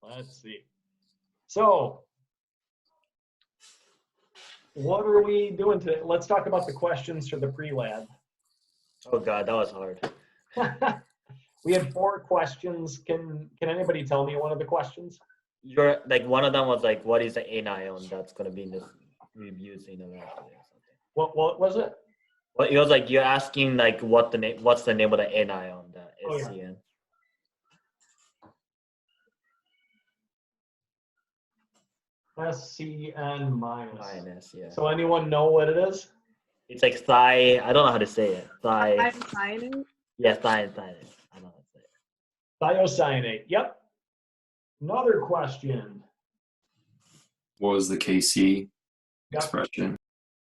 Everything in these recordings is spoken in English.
Let's see. So, what are we doing today? Let's talk about the questions for the pre-lab. Oh God, that was hard. We had 4 questions. Can anybody tell me one of the questions? You're like one of them was like, what is the anion that's gonna be in this used in the reactor or something? What was it? Well, it was like you're asking like what's the name of the anion, the FeSCN. FeSCN minus. Minus, yeah. So anyone know what it is? It's like I don't know how to say it. Thiocyanate? Yeah, thiocyanate. I don't know how to say it. Thiocyanate. Yep. Another question. What was the KC expression?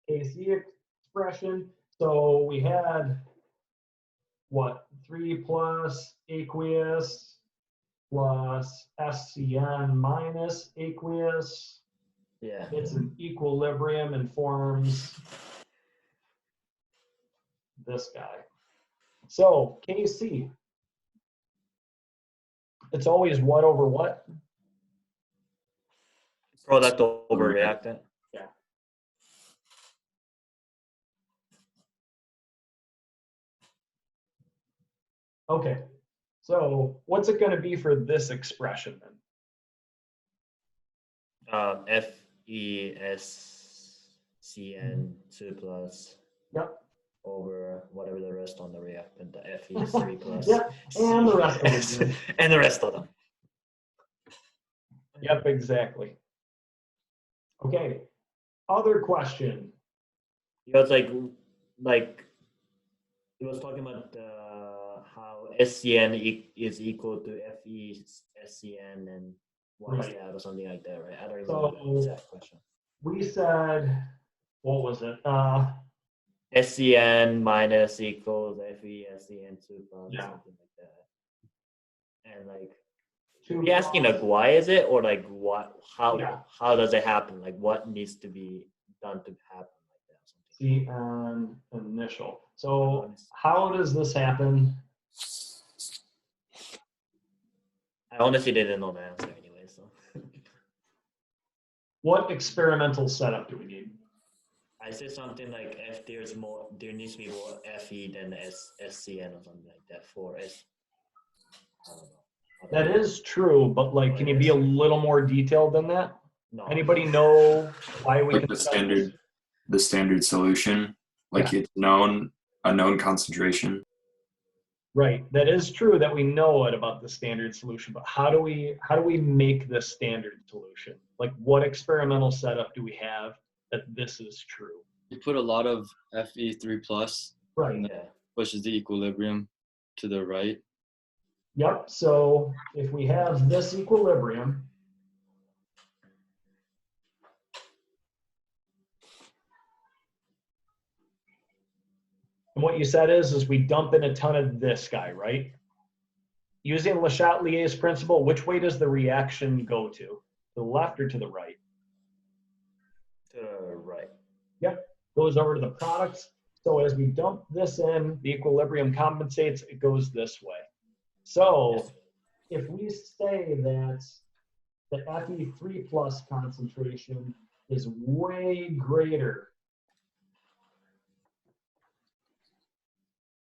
KC expression. So we had what? 3 plus aqueous plus FeSCN minus aqueous. Yeah. It's an equilibrium and forms this guy. So KC. It's always what over what? Product over reactant. Yeah. Okay. So what's it going to be for this expression then? FeSCN2 plus. Yep. Over whatever the rest on the reactant, the Fe3 plus. Yep. And the rest of them. And the rest of them. Yep, exactly. Okay. Other question. It was like it was talking about how SCN is equal to FeSCN and why is that or something like that, right? I don't remember the exact question. We said, what was it? SCN minus equals FeSCN2 plus something like that. And like, we asking like why is it or like what how does it happen? Like what needs to be done to happen like that? CN initial. So how does this happen? I honestly didn't know the answer anyway. So what experimental setup do we need? I said something like if there needs to be more Fe than SCN or something like that for S. I don't know. That is true, but like, can you be a little more detailed than that? No. Anybody know why we Like can the standard solution, like it's a known concentration. Right. That is true that we know it about the standard solution, but how do we make this standard solution? Like what experimental setup do we have that this is true? You put a lot of Fe3 plus, right, and that pushes the equilibrium to the right. Yep. So if we have this equilibrium, and what you said is we dump in a ton of this guy, right? Using Le Chatelier's principle, which way does the reaction go to? To the left or to the right? To the right. Yep. Goes over to the products. So as we dump this in, the equilibrium compensates, it goes this way. So if we say that the Fe3 plus concentration is way greater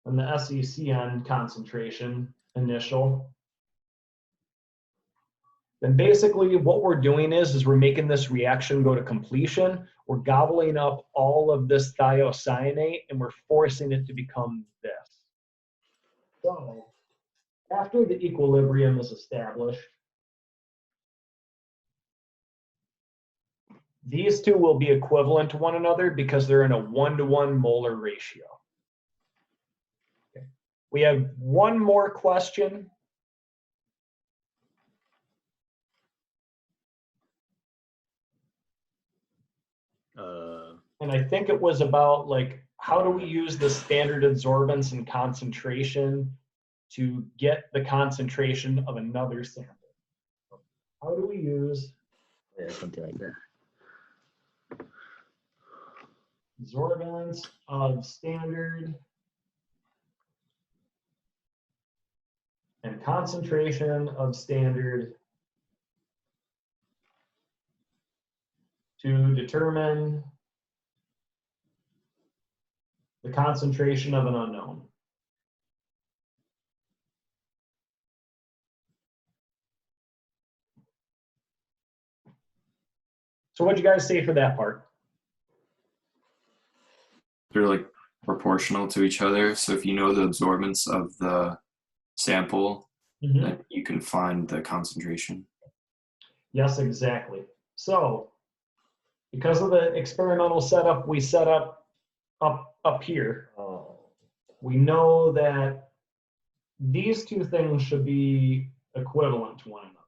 than the FeSCN concentration initial, then basically what we're doing is we're making this reaction go to completion. We're gobbling up all of this thiocyanate and we're forcing it to become this. So after the equilibrium is established, these two will be equivalent to one another because they're in a 1-to-1 molar ratio. Okay. We have one more question. And I think it was about like, how do we use the standard adsorbance and concentration to get the concentration of another sample? How do we use something like that? Adsorbance of standard and concentration of standard to determine the concentration of an unknown. So what'd you guys say for that part? They're like proportional to each other. So if you know the absorbance of the sample, then you can find the concentration. Yes, exactly. So because of the experimental setup we set up here, we know that these two things should be equivalent to one another.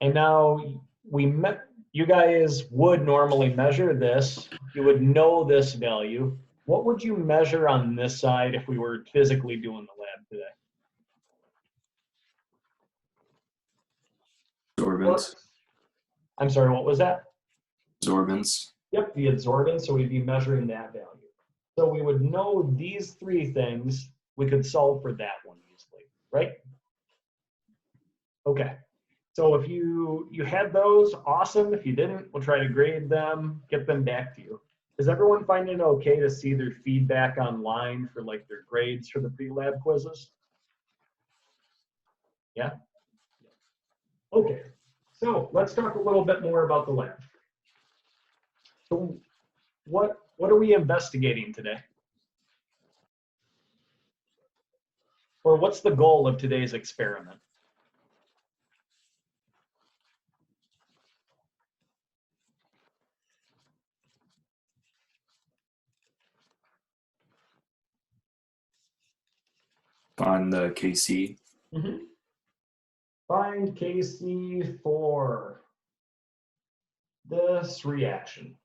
And now you guys would normally measure this. You would know this value. What would you measure on this side if we were physically doing the lab today? Absorbance. I'm sorry, what was that? Absorbance. Yep, the adsorbance, so we'd be measuring that value. So we would know these three things, we could solve for that one easily, right? Okay, so if you had those, awesome. If you didn't, we'll try to grade them, get them back to you. Is everyone finding it okay to see their feedback online for like their grades for the pre-lab quizzes? Yeah? Okay, so let's talk a little bit more about the lab. So what are we investigating today? Or what's the goal of today's experiment? Find the KC. Find KC for this reaction.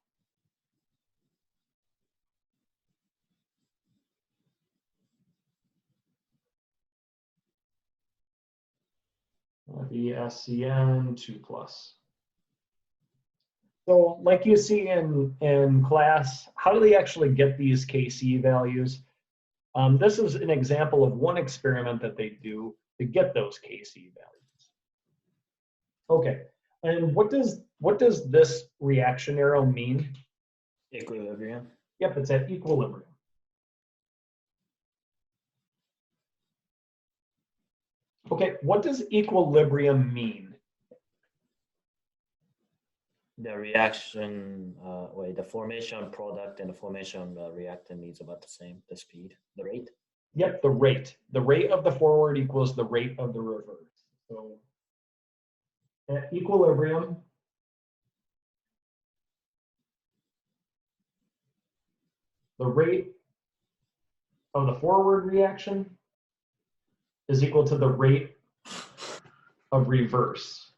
FeSCN2+. So like you see in class, how do they actually get these KC values? This is an example of one experiment that they do to get those KC values. Okay, and what does this reaction arrow mean? Equilibrium. Yep, it's at equilibrium. Okay, what does equilibrium mean? The reaction, the formation product and the formation reactant is about the same, the speed, the rate. Yep, the rate. The rate of the forward equals the rate of the reverse. So at equilibrium, the rate of the forward reaction is equal to the rate of reverse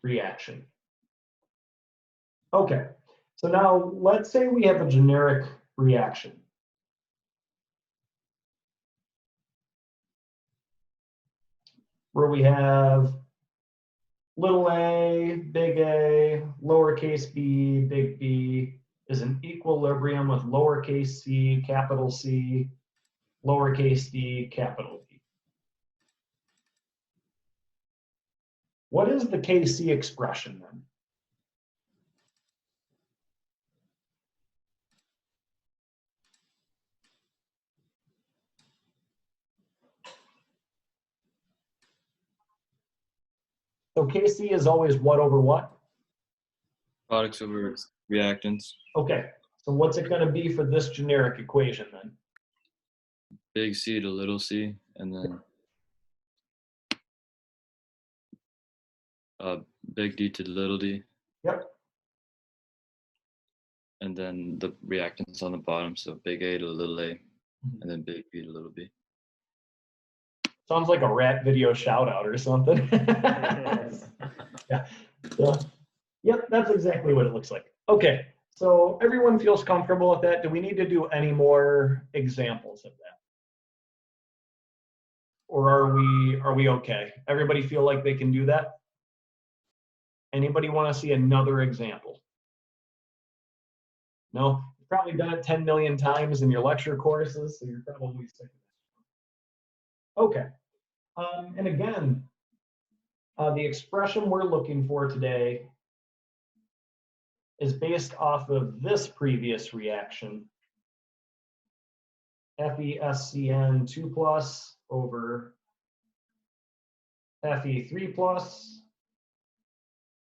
reaction. Okay, so now let's say we have a generic reaction. Where we have little a, lowercase b, big B is an equilibrium with lowercase c, capital C, lowercase d, capital D. What is the KC expression then? So KC is always what over what? Products over reactants. Okay, so what's it going to be for this generic equation then? Big C to little c, and then big D to little d. Yep. And then the reactants on the bottom, so big A to little a, and then big B to little b. Sounds like a rat video shout out or something. Yeah. Yep, that's exactly what it looks like. Okay, so everyone feels comfortable with that. Do we need to do any more examples of that? Or are we okay? Everybody feel like they can do that? Anybody want to see another example? No? You've probably done it 10 million times in your lecture courses, so you're probably sick of it. Okay. And again, the expression we're looking for today is based off of this previous reaction, FeSCN2 plus over Fe3 plus,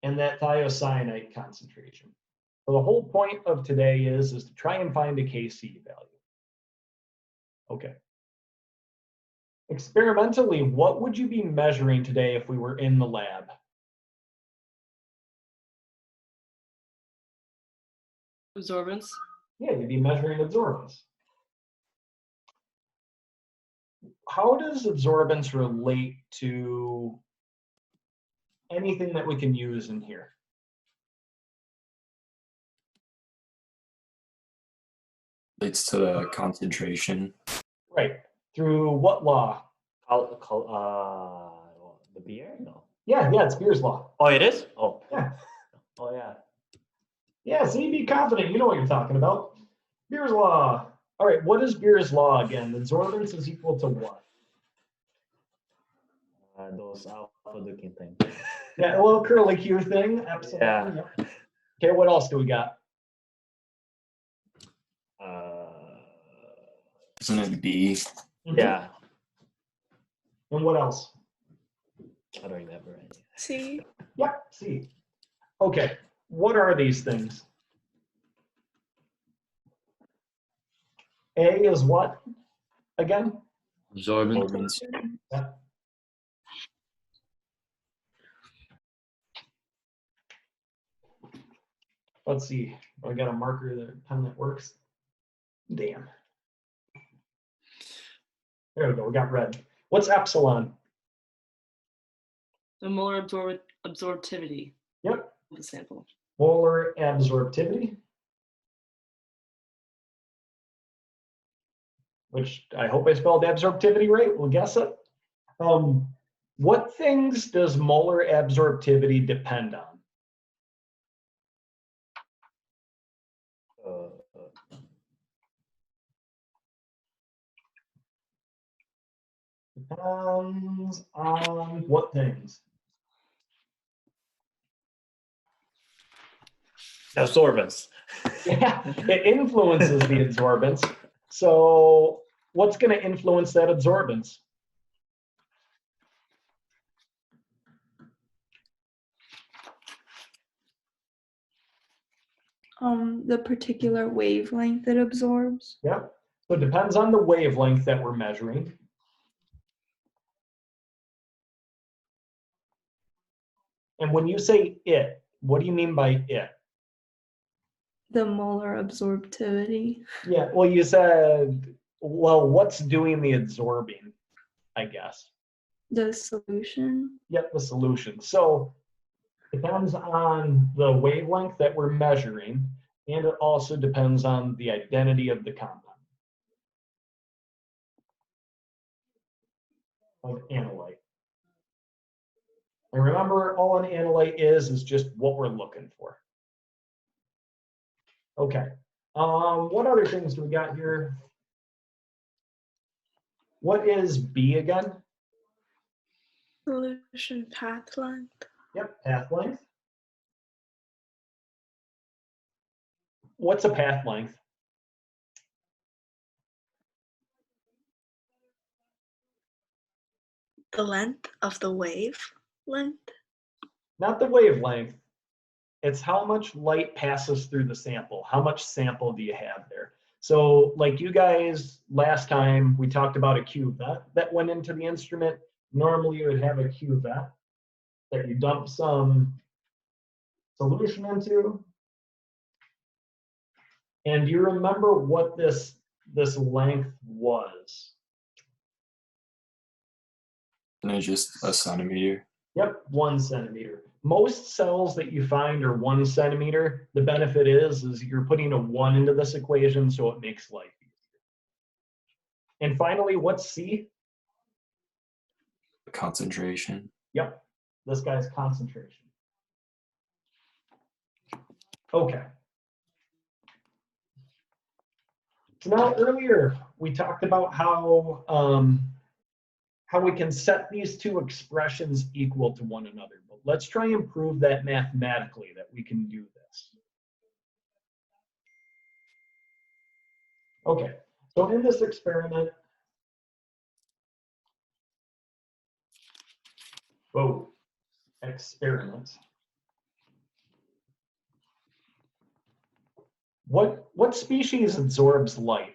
and that thiocyanate concentration. So the whole point of today is to try and find a Kc value. Okay. Experimentally, what would you be measuring today if we were in the lab? Absorbance. Yeah, you'd be measuring absorbance. How does absorbance relate to anything that we can use in here? Relates to the concentration. Right. Through what law? The beer? No. Yeah, it's Beer's law. Oh, it is? Oh. Yeah. Oh, yeah. Yeah, see, be confident. You know what you're talking about. Beer's law. All right, what is Beer's law again? Absorbance is equal to what? Those alpha-looking things. Yeah, a little curly Q thing. Absolutely. Yeah. Okay, what else do we got? Isn't it B? Yeah. And what else? I don't remember anything. C. Yeah, C. Okay, what are these things? A is what again? Absorbance. Yeah. Let's see. I got a marker, the pen that works. Damn. There we go. We got red. What's epsilon? The molar absorptivity Yep. of the sample. Molar absorptivity, which I hope I spelled absorptivity right. We'll guess it. What things does molar absorptivity depend on? Depends on what things? Absorbance. Yeah, it influences the absorbance. So what's going to influence that absorbance? The particular wavelength it absorbs. Yep. So it depends on the wavelength that we're measuring. And when you say it, what do you mean by it? The molar absorptivity. Yeah, well, you said, well, what's doing the absorbing, I guess? The solution. Yep, the solution. So it depends on the wavelength that we're measuring, and it also depends on the identity of the compound, of analyte. And remember, all an analyte is just what we're looking for. Okay. What other things do we got here? What is B again? Solution path length. Yep, path length. What's a path length? The length of the wave length. Not the wavelength. It's how much light passes through the sample. How much sample do you have there? So like you guys, last time we talked about a cuvette that went into the instrument. Normally you would have a cuvette that you dump some solution into. And do you remember what this length was? And it's just a centimeter. Yep, 1 centimeter. Most cells that you find are 1 centimeter. The benefit is you're putting a 1 into this equation, so it makes life easier. And finally, what's C? Concentration. Yep, this guy's concentration. Okay. So now earlier we talked about how how we can set these two expressions equal to one another. But let's try and prove that mathematically that we can do this. Okay, so in this experiment, what species absorbs light?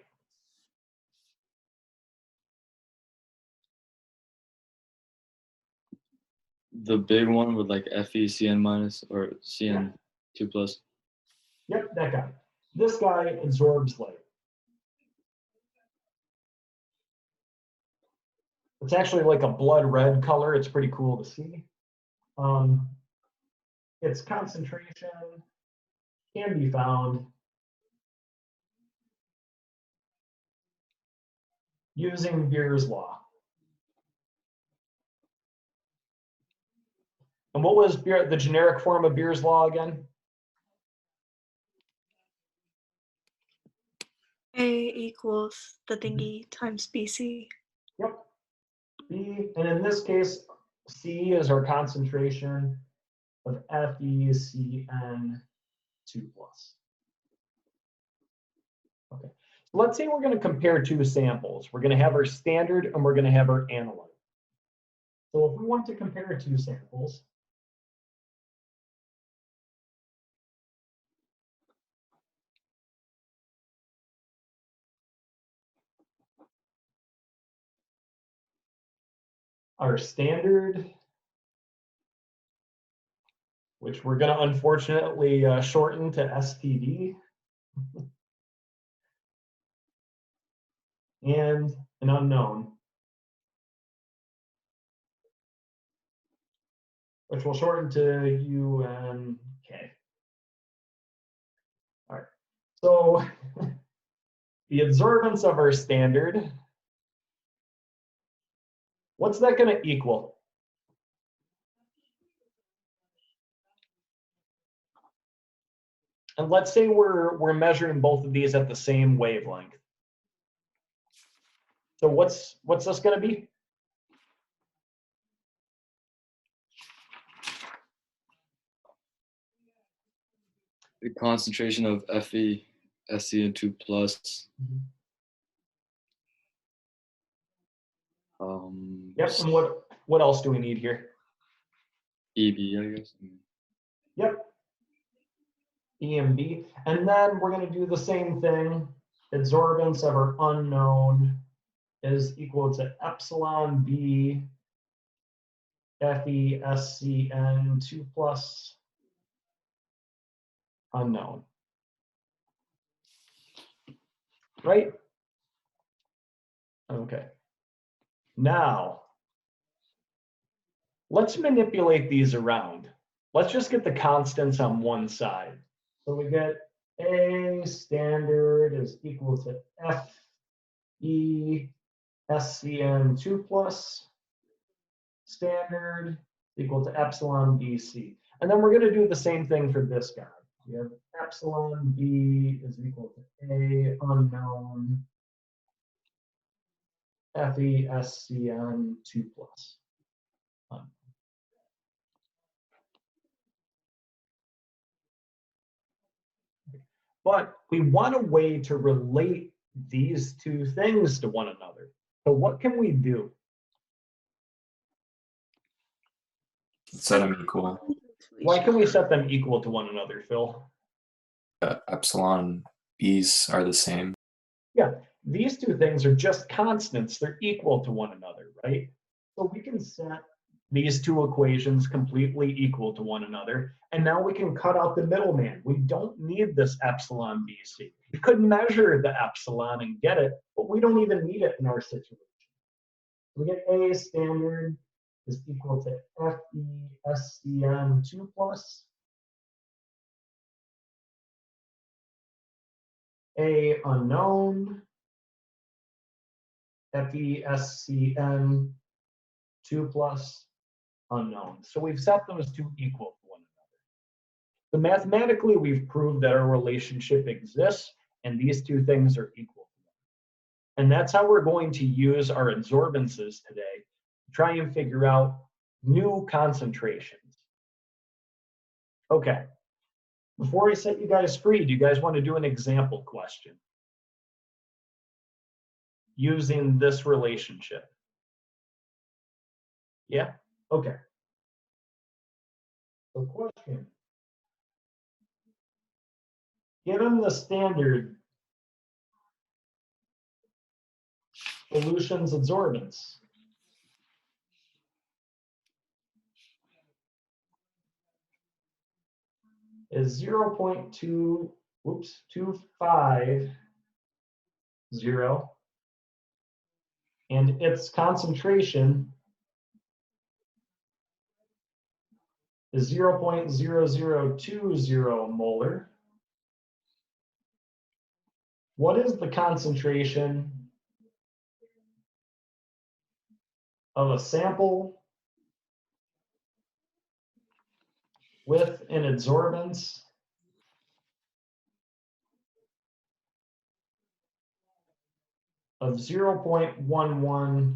The big one with like FeCN minus or CN2 plus. Yep, that guy. This guy absorbs light. It's actually like a blood red color. It's pretty cool to see. Its concentration can be found using Beer's law. And what was the generic form of Beer's law again? A equals the thingy times BC. Yep. B, and in this case, C is our concentration of FeCN2 plus. Okay, so let's say we're going to compare two samples. We're going to have our standard and we're going to have our analyte. So if we want to compare two samples, our standard, which we're going to unfortunately shorten to STD, and an unknown, which we'll shorten to UNK. All right, so the absorbance of our standard, what's that going to equal? And let's say we're measuring both of these at the same wavelength. So what's this going to be? The concentration of FeSCN2 plus. Yep, and what else do we need here? EB, I guess. Yep, EMB. And then we're going to do the same thing. Absorbance of our unknown is equal to epsilon B FeSCN2 plus unknown. Right? Okay. Now, let's manipulate these around. Let's just get the constants on one side. So we get A standard is equal to FeSCN2 plus standard equal to epsilon BC. And then we're going to do the same thing for this guy. We have epsilon B is equal to A unknown FeSCN2 plus. But we want a way to relate these two things to one another. So what can we do? Set them equal. Why can we set them equal to one another, Phil? Epsilon B's are the same. Yeah, these two things are just constants. They're equal to one another, right? So we can set these two equations completely equal to one another. And now we can cut out the middleman. We don't need this epsilon BC. We could measure the epsilon and get it, but we don't even need it in our situation. We get A standard is equal to FeSCN2 plus A unknown FeSCN2 plus unknown. So we've set those two equal to one another. So mathematically, we've proved that our relationship exists and these two things are equal to one. And that's how we're going to use our absorbances today try and figure out new concentrations. Okay. Before I set you guys free, do you guys want to do an example question using this relationship? Yeah? Okay. So question. Given the standard solutions absorbance, is 250, and its concentration is 0.0020 molar. What is the concentration of a sample with an adsorbance of 0.11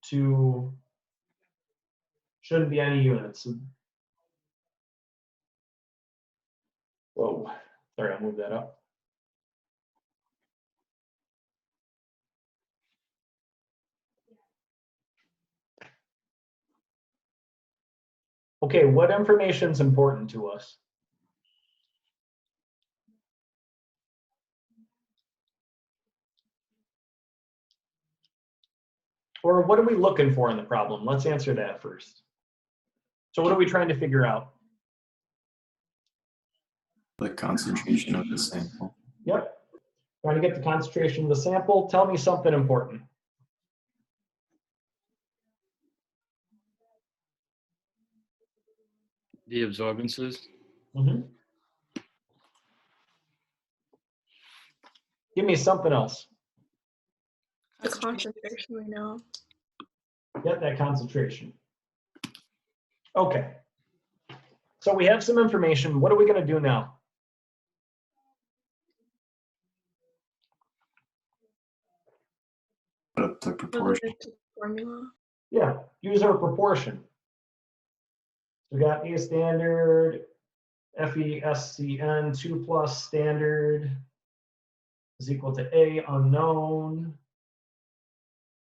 to, shouldn't be any units. Whoa, sorry, I'll move that up. Okay, what information is important to us? Or what are we looking for in the problem? Let's answer that first. So what are we trying to figure out? The concentration of the sample. Yep. Trying to get the concentration of the sample. Tell me something important. The absorbances. Mm-hmm. Give me something else. The concentration we know. Get that concentration. Okay. So we have some information. What are we going to do now? Put up the proportion. Related to the formula. Yeah, use our proportion. We got A standard, FeSCN2 plus standard is equal to A unknown,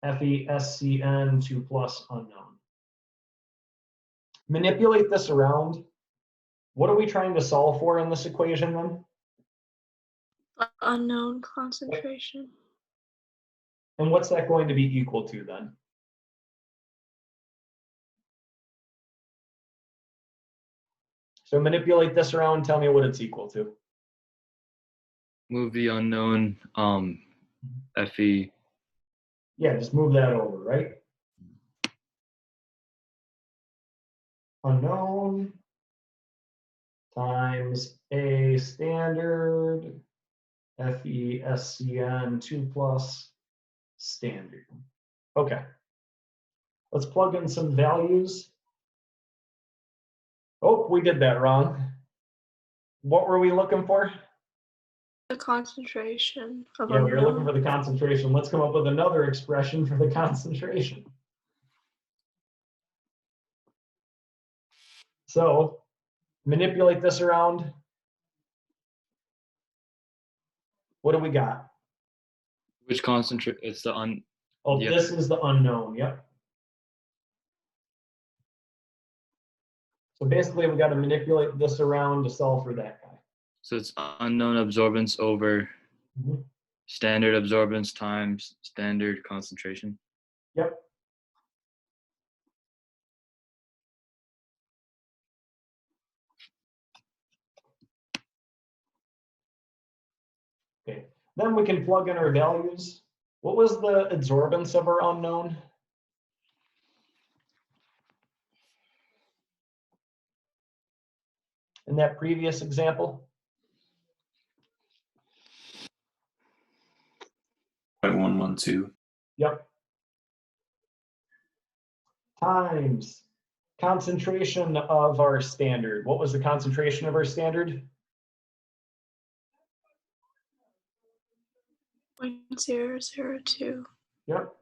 FeSCN2 plus unknown. Manipulate this around. What are we trying to solve for in this equation then? The unknown concentration. And what's that going to be equal to then? So manipulate this around, tell me what it's equal to. Move the unknown Fe. Yeah, just move that over, right? Unknown times A standard, FeSCN2 plus standard. Okay. Let's plug in some values. Oh, we did that wrong. What were we looking for? The concentration of Yeah, we were looking unknown. for the concentration. Let's come up with another expression for the concentration. So manipulate this around. What do we got? Which concentrate? It's the Oh, Yep. This is the unknown. Yep. So basically, we got to manipulate this around to solve for that guy. So it's unknown absorbance over Mhm. standard absorbance times standard concentration. Yep. Okay. Then we can plug in our values. What was the adsorbance of our unknown? In that previous example? 0.112. Yep. Times concentration of our standard. What was the concentration of our standard? 0.002. Yep.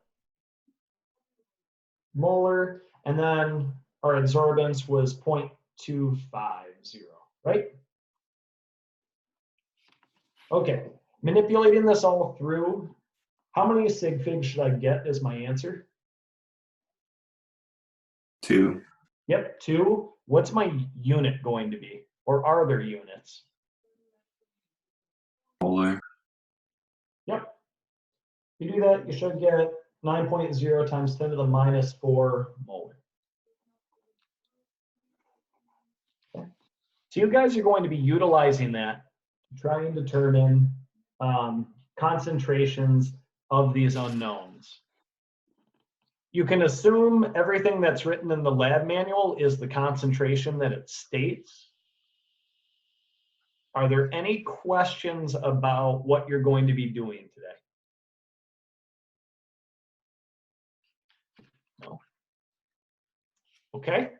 molar, and then our adsorbance was 0.250, right? Okay, manipulating this all through, how many sig figs should I get is my answer? 2. Yep, 2. What's my unit going to be? Or are there units? Molar. Yep. You do that, you should get 9.0 times 10 to the minus 4 molar. Okay. So you guys are going to be utilizing that to try and determine concentrations of these unknowns. You can assume everything that's written in the lab manual is the concentration that it states. Are there any questions about what you're going to be doing today? No. Okay.